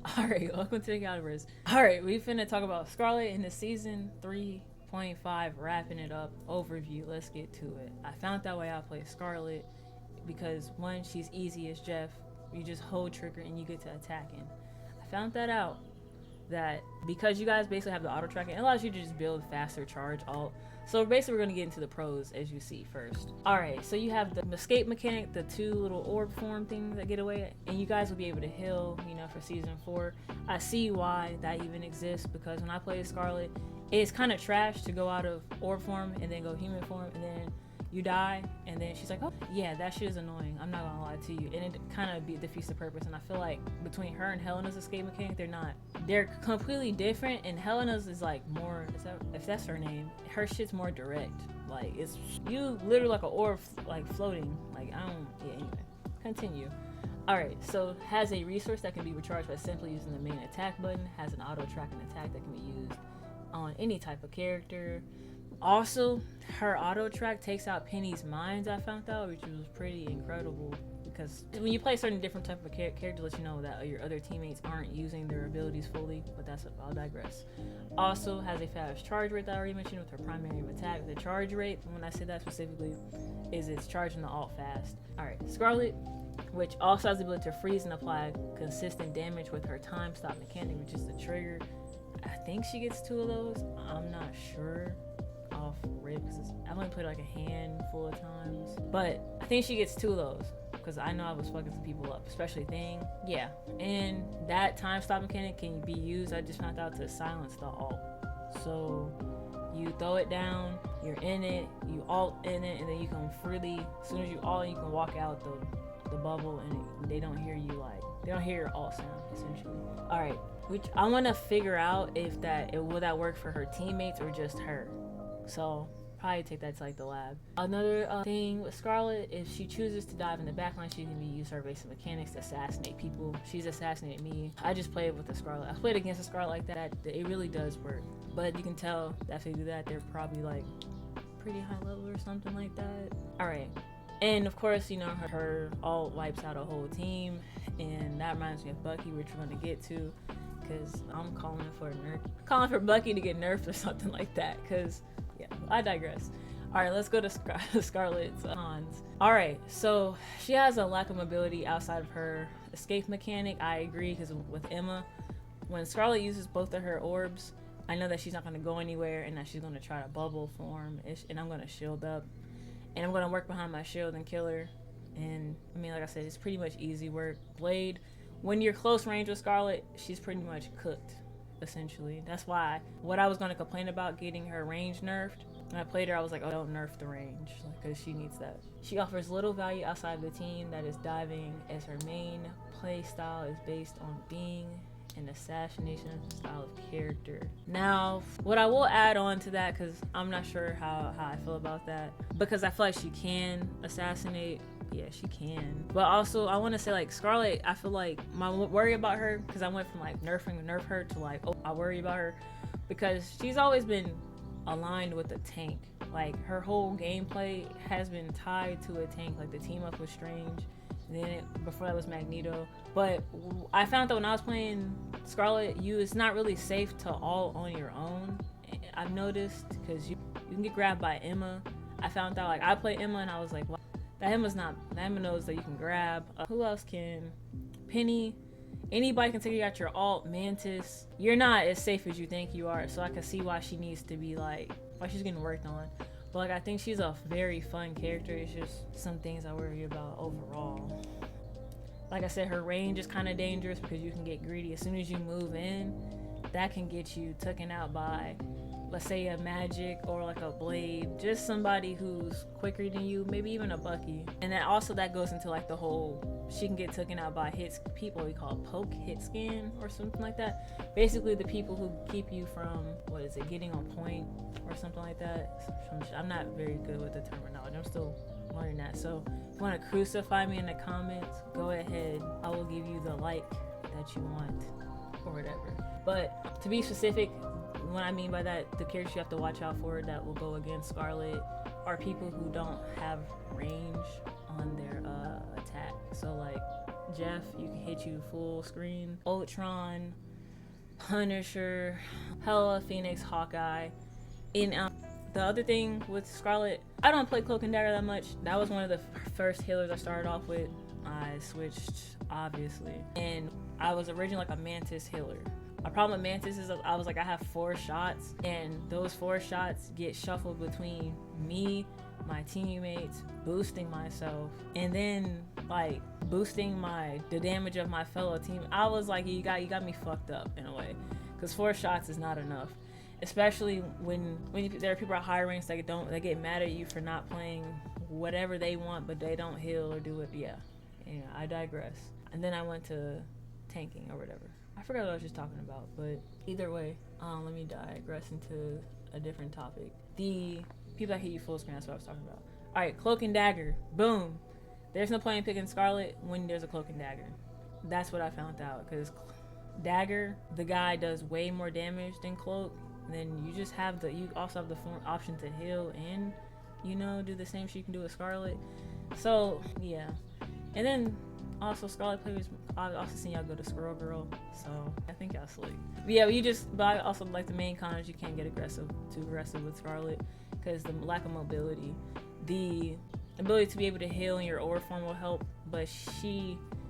Alright, welcome to the Galivers. Alright, we finna talk about Scarlet in the season 3.5, wrapping it up. Overview, let's get to it. I found that way I play Scarlet because one, she's easy as Jeff. You just hold trigger and you get to attacking. I found that out that because you guys basically have the auto tracking, it allows you to just build faster charge alt. So basically, we're gonna get into the pros as you see first. All right, so you have the escape mechanic, the two little orb form things that get away, and you guys will be able to heal. You know, for season 4, I see why that even exists because when I play Scarlet, it's kind of trash to go out of orb form and then go human form and then you die, and then she's like, oh yeah, that shit is annoying, I'm not gonna lie to you, and it kind of defeats the purpose. And I feel like between her and Helena's escape mechanic, they're completely different. And Helena's is like more, is that, if that's her name, her shit's more direct. Like, it's you literally like an orb like floating, like I don't, yeah, anyway, continue. Alright, so has a resource that can be recharged by simply using the main attack button, has an auto tracking attack that can be used on any type of character. Also, her auto track takes out Penny's minds, I found out, which was pretty incredible because when you play certain different type of characters, let you know that your other teammates aren't using their abilities fully, but I'll digress. Also has a fast charge rate that I already mentioned with her primary attack. The charge rate, when I say that specifically, is it's charging the alt fast. Alright, Scarlet, which also has the ability to freeze and apply consistent damage with her time stop mechanic, which is the trigger. I think she gets 2 of those, I'm not sure off rip because I've only played like a handful of times, but I think she gets 2 of those because I know I was fucking some people up, especially Thing. Yeah, and that time stop mechanic can be used, I just found out, to silence the alt. So you throw it down, you're in it, you alt in it, and then you can freely, as soon as you alt, you can walk out the bubble, and they don't hear you, like they don't hear your alt sound essentially. All right, which I want to figure out if will that work for her teammates or just her. So probably take that to like the lab. Another thing with Scarlet, if she chooses to dive in the backline, she can use her basic mechanics to assassinate people. She's assassinated me. I just played with the Scarlet. I played against a Scarlet like that. It really does work. But you can tell that if they do that, they're probably like pretty high level or something like that. Alright. And of course, you know, her alt wipes out a whole team. And that reminds me of Bucky, which we're going to get to. Because I'm calling for Bucky to get nerfed or something like that. Because yeah, I digress. Alright, let's go to Scarlet's cons. Alright, so she has a lack of mobility outside of her escape mechanic. I agree, because with Emma, when Scarlet uses both of her orbs, I know that she's not going to go anywhere and that she's going to try to bubble form, and I'm going to shield up. And I'm going to work behind my shield and kill her. And, I mean, like I said, it's pretty much easy work. Blade, when you're close range with Scarlet, she's pretty much cooked. Essentially, that's why what I was going to complain about getting her range nerfed, when I played her, I was like, oh, don't nerf the range because she needs that. She offers little value outside of the team, that is diving, as her main play style is based on being an assassination style of character. Now, what I will add on to that, because I'm not sure how I feel about that, because I feel like she can assassinate. Yeah, she can. But also, I want to say, like, Scarlet, I feel like my worry about her, because I went from, like, nerf her to, like, oh, I worry about her, because she's always been aligned with the tank. Like, her whole gameplay has been tied to a tank. Like, the team up with Strange, and then before that was Magneto. But I found that when I was playing Scarlet, it's not really safe to all on your own. I've noticed, because you can get grabbed by Emma. I found out, like, I play Emma, and I was like, wow. That Emma knows that you can grab. Who else can? Penny. Anybody can take you out your alt. Mantis. You're not as safe as you think you are. So I can see why she needs to be, like, why she's getting worked on. But, like, I think she's a very fun character. It's just some things I worry about overall. Like I said, her range is kind of dangerous because you can get greedy. As soon as you move in, that can get you taken out by, let's say, a Magic or like a Blade, just somebody who's quicker than you, maybe even a Bucky. And then also that goes into like the whole, she can get taken out by people we call poke hit scan or something like that. Basically the people who keep you from, getting on point or something like that. I'm not very good with the terminology, I'm still learning that. So if you want to crucify me in the comments, go ahead, I will give you the like that you want or whatever. But to be specific, what I mean by that, the characters you have to watch out for that will go against Scarlet are people who don't have range on their attack. So like Jeff, you can hit you full screen. Ultron, Punisher, Hela, Phoenix, Hawkeye. And the other thing with Scarlet, I don't play Cloak and Dagger that much. That was one of the first healers I started off with. I switched, obviously. And I was originally like a Mantis healer. My problem with Mantis is I was like, I have 4 shots, and those 4 shots get shuffled between me, my teammates, boosting myself, and then like boosting the damage of my fellow team. I was like, you got me fucked up in a way, because 4 shots is not enough, especially when there are people at higher ranks that get mad at you for not playing whatever they want, but they don't heal or do it. Yeah, I digress. And then I went to tanking or whatever. I forgot what I was just talking about, but either way, let me digress into a different topic. The people that hit you full screen, that's what I was talking about. All right, Cloak and Dagger, boom. There's no point picking Scarlet when there's a Cloak and Dagger. That's what I found out, because Dagger, the guy does way more damage than Cloak. And then you just have you also have the option to heal and, do the same shit you can do with Scarlet. So yeah, and then also Scarlet players, I've also seen y'all go to Squirrel Girl, so I think y'all slick. But yeah, but I also like the main con is you can't get too aggressive with Scarlet, because the lack of mobility. The ability to be able to heal in your aura form will help, but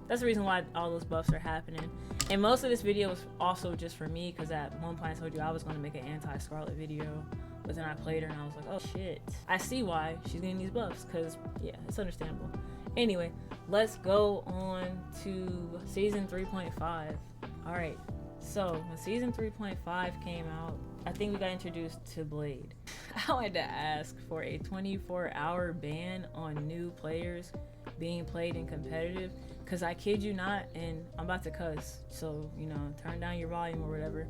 that's the reason why all those buffs are happening. And most of this video was also just for me, because at one point I told you I was going to make an anti-Scarlet video, but then I played her and I was like, oh shit, I see why she's getting these buffs, because yeah, it's understandable. Anyway, let's go on to season 3.5. All right, so when season 3.5 came out, I think we got introduced to Blade. I wanted to ask for a 24-hour ban on new players being played in competitive, because I kid you not, and I'm about to cuss, so turn down your volume or whatever,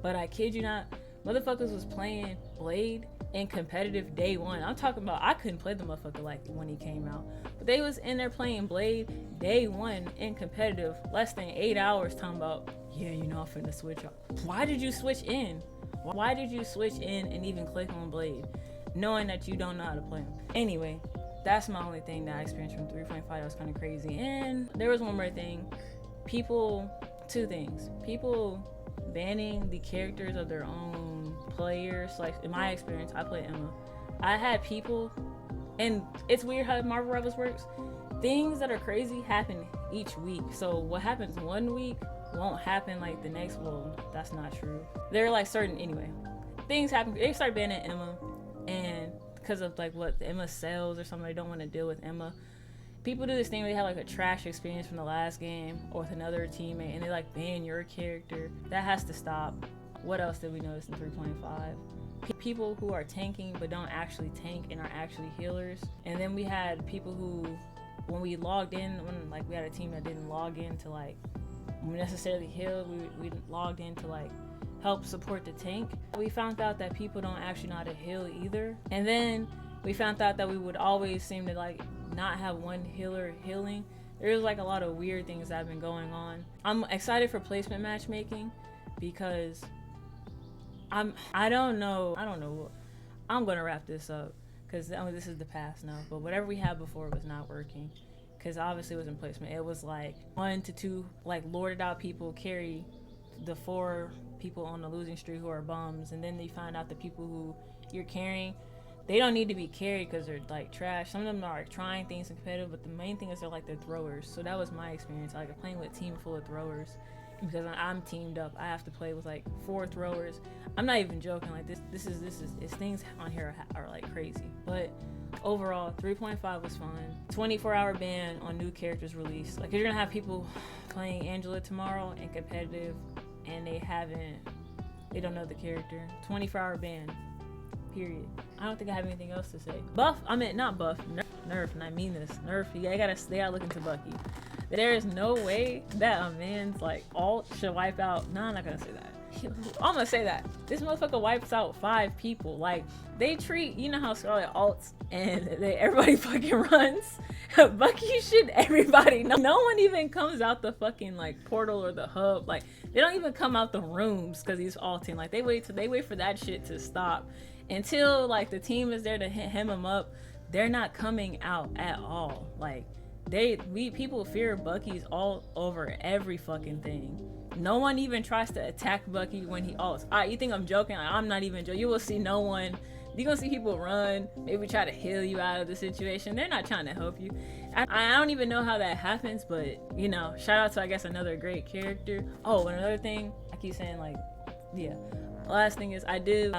but I kid you not, motherfuckers was playing Blade in competitive day one. I'm talking about, I couldn't play the motherfucker like when he came out, but they was in there playing Blade day one in competitive, less than 8 hours, talking about, yeah, I'm finna switch up. Why did you switch in? Why did you switch in and even click on Blade, knowing that you don't know how to play him? Anyway, that's my only thing that I experienced from 3.5 that was kind of crazy. And there was one more thing. Two things. People banning the characters of their own players. Like, in my experience, I played Emma. I had people, and it's weird how Marvel Rivals works. Things that are crazy happen each week. So what happens one week won't happen like the next. Well, that's not true. They're like certain, anyway. Things happen. They start banning Emma, and because of like what Emma sells or something, they don't want to deal with Emma. People do this thing where they have like a trash experience from the last game or with another teammate, and they like ban your character. That has to stop. What else did we notice in 3.5? People who are tanking but don't actually tank and are actually healers. And then we had people who, when we logged in, when like we had a team that didn't log in to like necessarily heal, we logged in to like help support the tank. We found out that people don't actually know how to heal either. And then we found out that we would always seem to like not have one healer healing. There's like a lot of weird things that have been going on. I'm excited for placement matchmaking, because I don't know. I'm gonna wrap this up, because this is the past now, but whatever we had before was not working, because obviously it was in placement. It was like 1 to 2 like lorded out people carry the 4 people on the losing streak who are bums, and then they find out the people who you're carrying, they don't need to be carried because they're like trash. Some of them are trying things in competitive, but the main thing is they're throwers. So that was my experience. I like playing with a team full of throwers, and because I'm teamed up, I have to play with like 4 throwers. I'm not even joking. Like this is things on here are like crazy. But overall, 3.5 was fun. 24-hour ban on new characters released. Like, you're gonna have people playing Angela tomorrow in competitive, and they don't know the character. 24-hour ban. Period. I don't think I have anything else to say. Not buff, nerf, and I mean this. Nerf, you gotta look into Bucky. There is no way that a man's like alt should wipe out. No, I'm not gonna say that. I'm gonna say that. This motherfucker wipes out 5 people. Like, they treat, you know how Scarlet alts and everybody fucking runs? Bucky should everybody know. No one even comes out the fucking like portal or the hub. Like, they don't even come out the rooms because he's alting. Like, they wait for that shit to stop. Until like the team is there to hem him up, they're not coming out at all. Like, People fear Bucky's all over every fucking thing. No one even tries to attack Bucky when he ults. You think I'm joking? I'm not even joking. You will see no one. You're gonna see people run, maybe try to heal you out of the situation. They're not trying to help you. I don't even know how that happens, but you know, shout out to, I guess, another great character. Oh, and another thing, I keep saying, like, yeah. Last thing is, I did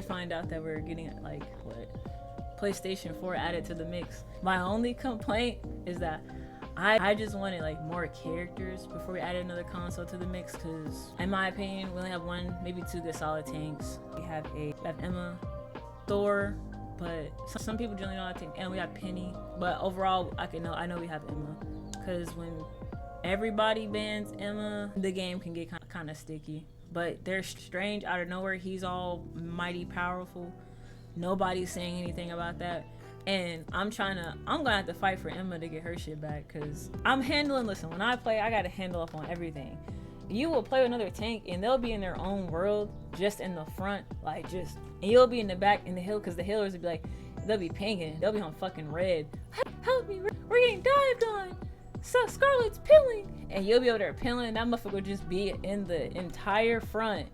find out that we're getting, like, what, PlayStation 4 added to the mix. My only complaint is that I just wanted, like, more characters before we added another console to the mix, because in my opinion, we only have one, maybe two good solid tanks. We have Emma, Thor, but some people generally don't think, and we have Penny. But overall, I know we have Emma, because when everybody bans Emma, the game can get kind of sticky. But they're strange out of nowhere. He's all mighty powerful. Nobody's saying anything about that. And I'm gonna have to fight for Emma to get her shit back, because listen, when I play, I gotta handle up on everything. You will play with another tank and they'll be in their own world, just in the front, and you'll be in the back in the hill, because the healers will be like, they'll be pinging, they'll be on fucking red. Help me, we're getting dived on. So Scarlet's pilling, and you'll be over there pilling. That motherfucker will just be in the entire front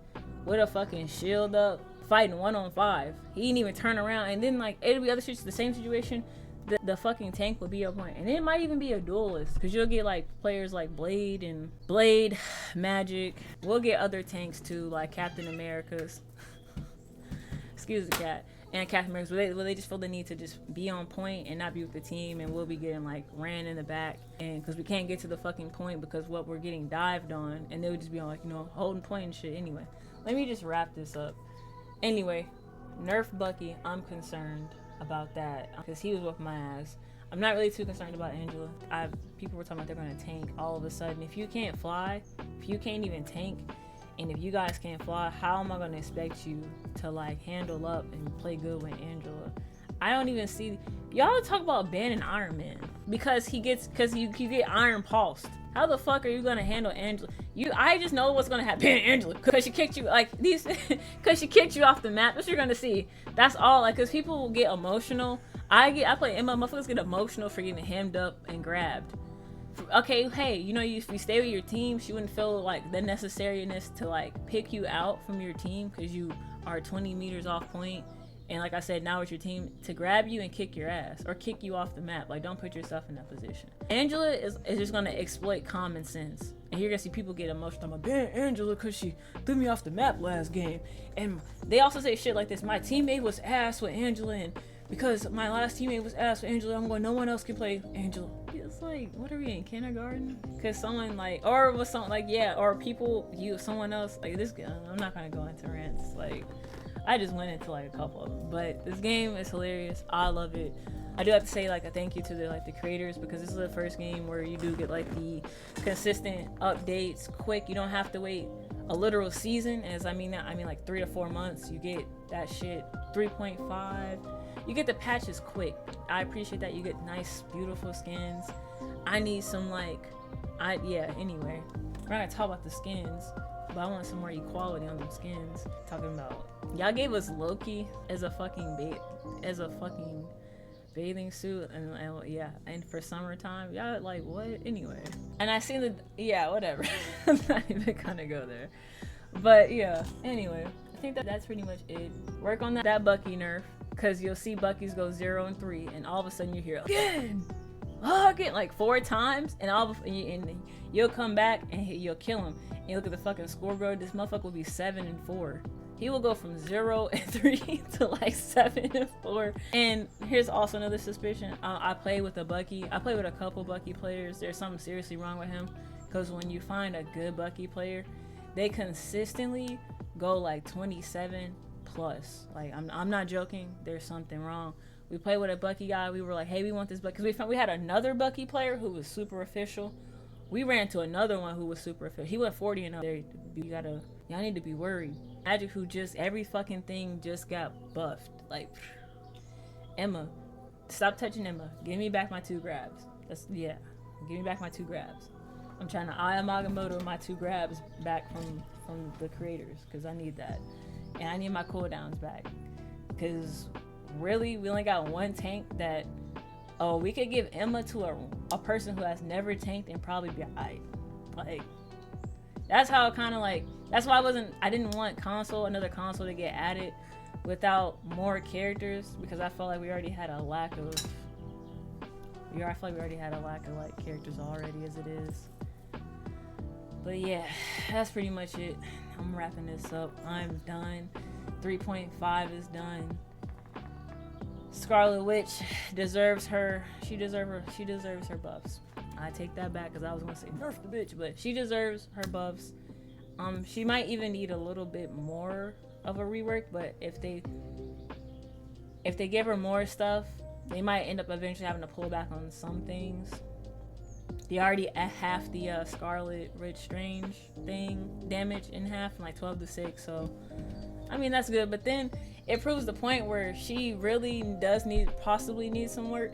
with a fucking shield up, fighting 1-on-5. He didn't even turn around, and then like it'll be other shit, the same situation. The fucking tank will be a point, and it might even be a duelist, because you'll get like players like Blade, Magic. We'll get other tanks too, like Captain America's. Excuse the cat. And Captain America's, where they just feel the need to just be on point and not be with the team, and we'll be getting like ran in the back, and because we can't get to the fucking point because what we're getting dived on, and they'll just be on, like, you know, holding point and shit. Anyway, let me just wrap this up. Anyway, nerf Bucky, I'm concerned about that, because he was with my ass. I'm not really too concerned about Angela. People were talking about they're gonna tank all of a sudden. If you can't fly, if you can't even tank, and if you guys can't fly, how am I gonna expect you to like handle up and play good with Angela? I don't even see y'all talk about banning Iron Man because you get Iron Pulsed. How the fuck are you gonna handle Angela? I just know what's gonna happen. Angela, because she kicked you because she kicked you off the map. That's what you're gonna see. That's all. Like, because people will get emotional. I play Emma. Motherfuckers get emotional for getting hemmed up and grabbed. Okay, hey, you know, if you stay with your team, she wouldn't feel like the necessariness to like pick you out from your team because you are 20 meters off point. And like I said, now it's your team to grab you and kick your ass or kick you off the map. Like, don't put yourself in that position. Angela is just gonna exploit common sense, and you're gonna see people get emotional. I'm like, ban Angela because she threw me off the map last game. And they also say shit like this: my teammate was ass with Angela, and because my last teammate was ass with Angela, I'm going, no one else can play Angela. It's like, what are we in kindergarten? Because someone like, or was something like, yeah, or people, someone else like this. I'm not gonna go into rants. Like, I just went into like a couple of them, but this game is hilarious. I love it. I do have to say like a thank you to the creators, because this is the first game where you do get like the consistent updates quick. You don't have to wait a literal season, as I mean like 3 to 4 months. You get that shit 3.5. You get the patches quick. I appreciate that. You get nice, beautiful skins. I need some anyway, we're not gonna talk about the skins, but I want some more equality on them skins. Talking about, y'all gave us Loki as a fucking bathing suit, and for summertime, y'all like what? Anyway, and I seen whatever. I'm not even gonna go there, but yeah. Anyway, I think that's pretty much it. Work on that Bucky nerf, because you'll see Bucky's go 0 and 3, and all of a sudden you hear again like 4 times, and you'll come back and you'll kill him. And you look at the fucking scoreboard, this motherfucker will be 7 and 4. He will go from 0 and 3 to like 7 and 4. And here's also another suspicion. I play with a Bucky. I play with a couple Bucky players. There's something seriously wrong with him, because when you find a good Bucky player, they consistently go like 27 plus. Like, I'm not joking. There's something wrong. We played with a Bucky guy. We were like, hey, we want this Bucky, because we had another Bucky player who was super official. We ran to another one who was super official. He went 40 and up. Y'all need to be worried. Magic, who just every fucking thing just got buffed. Like, Emma, stop touching Emma. Give me back my 2 grabs. Give me back my 2 grabs. I'm trying to Agamotto my 2 grabs back from the creators, because I need that. And I need my cooldowns back, because really we only got one tank that Oh, we could give Emma to a person who has never tanked and probably be alright. Like, that's how it kind of like. That's why I didn't want another console to get added without more characters, because I felt like we already had a lack of. I feel like we already had a lack of like characters already as it is. But yeah, that's pretty much it. I'm wrapping this up. I'm done. 3.5 is done. Scarlet Witch deserves her. She deserves her buffs. I take that back because I was gonna say nerf the bitch, but she deserves her buffs. She might even need a little bit more of a rework, but if they give her more stuff, they might end up eventually having to pull back on some things. They already at half the Scarlet Witch Strange thing damage in half, from like 12 to 6. So, I mean, that's good. But then it proves the point where she really does possibly need some work,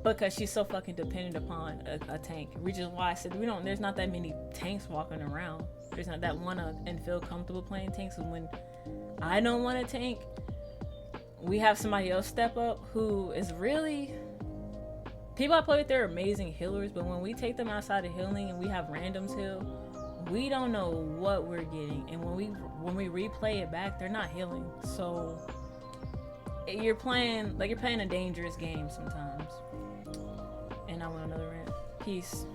because she's so fucking dependent upon a tank. Which is why I said there's not that many tanks walking around. There's not that one and feel comfortable playing tanks. And when I don't want a tank, we have somebody else step up who is really. People I play with, they're amazing healers, but when we take them outside of healing and we have randoms heal, we don't know what we're getting. And when we replay it back, they're not healing. So you're playing a dangerous game sometimes. And I want another rant. Peace.